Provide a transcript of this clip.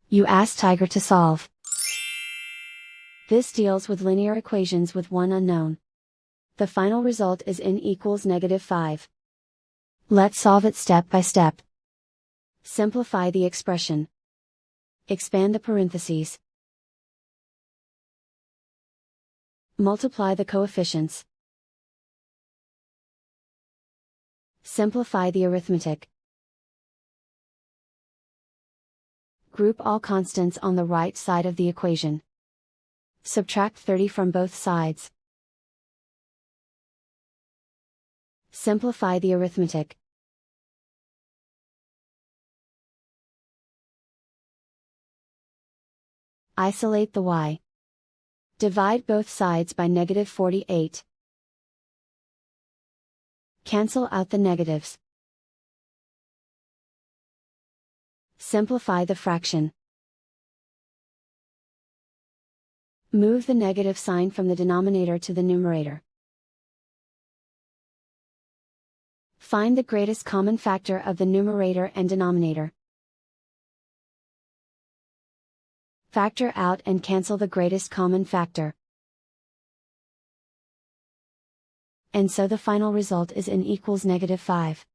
You ask Tiger to solve. This deals with linear equations with one unknown. The final result is n equals -5. Let's solve it step by step. Simplify the expression. Expand the parentheses. Multiply the coefficients. Simplify the arithmetic. Group all constants on the right side of the equation. Subtract 30 from both sides. Simplify the arithmetic. Isolate the y. Divide both sides by -48. Cancel out the negatives. Simplify the fraction. Move the negative sign from the denominator to the numerator. Find the greatest common factor of the numerator and denominator. Factor out and cancel the greatest common factor. And so the final result is n equals -5.